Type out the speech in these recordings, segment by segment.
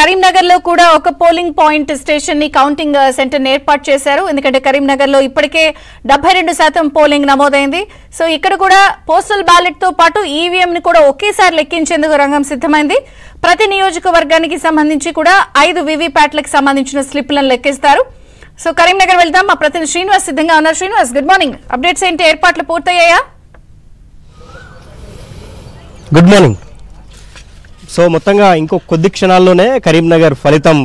కరీంనగర్ లో కూడా ఒక పోలింగ్ పాయింట్ స్టేషన్ ని కౌంటింగ్ సెంటర్ ని ఏర్పాటు చేశారు. ఎందుకంటే కరీంనగర్ లో ఇప్పటికే 72% పోలింగ్ నమోదైంది. సో ఇక్కడ కూడా పోస్టల్ బ్యాలెట్ తో పాటు ఈవీఎం ని కూడా ఒకేసారి లెక్కించేందుకు రంగం సిద్ధమైంది. ప్రతి నియోజకవర్గానికి సంబంధించి కూడా 5 వివిప్యాట్లకు సంబంధించిన స్లిప్లను లెక్కిస్తారు. సో కరీంనగర్ వెళ్దాం. మా ప్రతినిధి శ్రీనివాస్ సిద్ధంగా ఉన్నారు. Srinivas, good morning. అప్డేట్స్ ఏంటి? ఏర్పాట్లు పూర్తయ్యాయా? Good morning. సో మొత్తంగా ఇంకో కొద్ది క్షణాల్లోనే కరీంనగర్ ఫలితం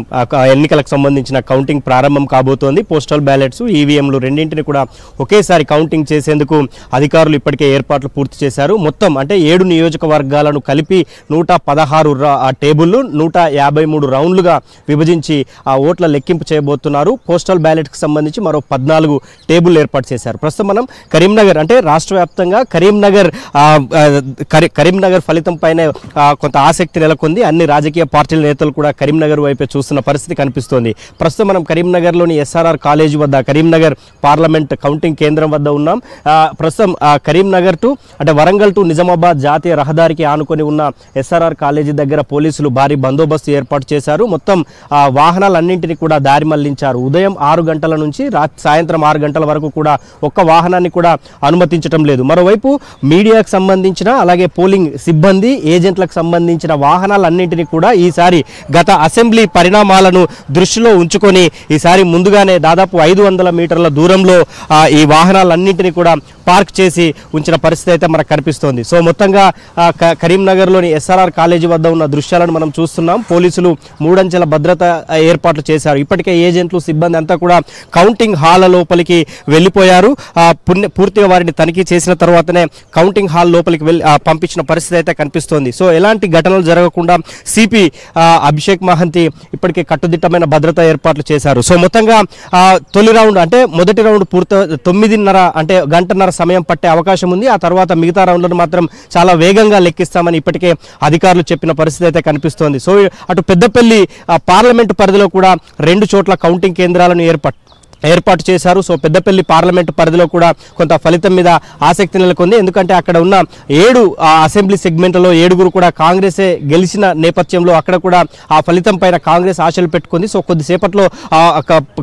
ఎన్నికలకు సంబంధించిన కౌంటింగ్ ప్రారంభం కాబోతోంది. పోస్టల్ బ్యాలెట్స్, ఈవీఎంలు రెండింటిని కూడా ఒకేసారి కౌంటింగ్ చేసేందుకు అధికారులు ఇప్పటికే ఏర్పాట్లు పూర్తి చేశారు. మొత్తం అంటే 7 నియోజకవర్గాలను కలిపి 116 టేబుళ్లు 153 రౌండ్లుగా విభజించి ఆ ఓట్ల లెక్కింపు చేయబోతున్నారు. పోస్టల్ బ్యాలెట్కి సంబంధించి మరో 14 టేబుల్ ఏర్పాటు చేశారు. ప్రస్తుతం మనం కరీంనగర్ అంటే రాష్ట్ర వ్యాప్తంగా కరీంనగర్ ఫలితం పైన కొంత ఆసక్తి నెలకొంది. అన్ని రాజకీయ పార్టీల నేతలు కూడా కరీంనగర్ వైపే చూస్తున్న పరిస్థితి కనిపిస్తోంది. ప్రస్తుతం మనం కరీంనగర్లోని ఎస్ఆర్ఆర్ కాలేజీ వద్ద, కరీంనగర్ పార్లమెంట్ కౌంటింగ్ కేంద్రం వద్ద ఉన్నాం. ప్రస్తుతం కరీంనగర్ టు అంటే వరంగల్ టు నిజామాబాద్ జాతీయ రహదారికి ఆనుకొని ఉన్న ఎస్ఆర్ఆర్ కాలేజీ దగ్గర పోలీసులు భారీ బందోబస్తు ఏర్పాటు చేశారు. మొత్తం వాహనాలన్నింటినీ కూడా దారి మళ్లించారు. ఉదయం 6 గంటల నుంచి సాయంత్రం 6 గంటల వరకు కూడా ఒక్క వాహనాన్ని కూడా అనుమతించడం లేదు. మరోవైపు మీడియాకు సంబంధించిన అలాగే పోలింగ్ సిబ్బంది, ఏజెంట్లకు సంబంధించిన వాహనాలన్నింటినీ కూడా ఈసారి గత అసెంబ్లీ పరిణామాలను దృష్టిలో ఉంచుకొని ఈసారి ముందుగానే దాదాపు 500 మీటర్ల దూరంలో ఈ వాహనాలన్నింటినీ కూడా పార్క్ చేసి ఉంచిన పరిస్థితి అయితే మనకు కనిపిస్తోంది. సో మొత్తంగా కరీంనగర్లోని ఎస్ఆర్ఆర్ కాలేజీ వద్ద ఉన్న దృశ్యాలను మనం చూస్తున్నాం. పోలీసులు 3 అంచెల భద్రత ఏర్పాట్లు చేశారు. ఇప్పటికే ఏజెంట్లు, సిబ్బంది అంతా కూడా కౌంటింగ్ హాల్ లోపలికి వెళ్ళిపోయారు. పూర్తిగా వారిని తనిఖీ చేసిన తర్వాతనే కౌంటింగ్ హాల్ లోపలికి పంపించిన పరిస్థితి అయితే కనిపిస్తోంది. సో ఎలాంటి ఘటనలు జరగకుండా సిపి అభిషేక్ మహంతి ఇప్పటికే కట్టుదిట్టమైన భద్రతా ఏర్పాట్లు చేశారు. సో మొత్తంగా తొలి రౌండ్ అంటే మొదటి రౌండ్ 9:30 అంటే గంటన్నర సమయం పట్టే అవకాశం ఉంది. ఆ తర్వాత మిగతా రౌండ్లను మాత్రం చాలా వేగంగా లెక్కిస్తామని ఇప్పటికే అధికారులు చెప్పిన పరిస్థితి అయితే కనిపిస్తోంది. సో అటు పెద్దపల్లి పార్లమెంటు పరిధిలో కూడా 2 చోట్ల కౌంటింగ్ కేంద్రాలను ఏర్పాటు చేశారు. సో పెద్దపల్లి పార్లమెంటు పరిధిలో కూడా కొంత ఫలితం మీద ఆసక్తి నెలకొంది. ఎందుకంటే అక్కడ ఉన్న 7 అసెంబ్లీ సెగ్మెంట్లలో 7 కూడా కాంగ్రెసే గెలిచిన నేపథ్యంలో అక్కడ కూడా ఆ ఫలితం పైన కాంగ్రెస్ ఆశలు పెట్టుకుంది. సో కొద్దిసేపట్లో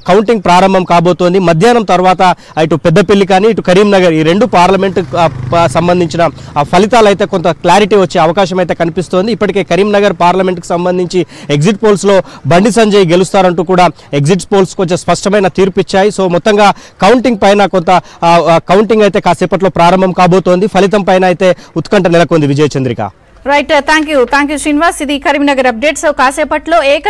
కౌంటింగ్ ప్రారంభం కాబోతోంది. మధ్యాహ్నం తర్వాత ఇటు పెద్దపల్లి కానీ ఇటు కరీంనగర్ ఈ 2 పార్లమెంటు సంబంధించిన ఫలితాలు అయితే కొంత క్లారిటీ వచ్చే అవకాశం అయితే కనిపిస్తోంది. ఇప్పటికే కరీంనగర్ పార్లమెంటుకు సంబంధించి ఎగ్జిట్ పోల్స్లో బండి సంజయ్ గెలుస్తారంటూ కూడా ఎగ్జిట్ పోల్స్ కొంచెం స్పష్టమైన తీర్పు. సో మొత్తంగా కౌంటింగ్ పైన కొంత కౌంటింగ్ అయితే కాసేపట్లో ప్రారంభం కాబోతోంది. ఫలితం పైన అయితే ఉత్కంఠ నెలకొంది. Vijaya Chandrika. Right, thank you Srinivas. ఇది కరీంనగర్ అప్డేట్స్. కాసేపట్లో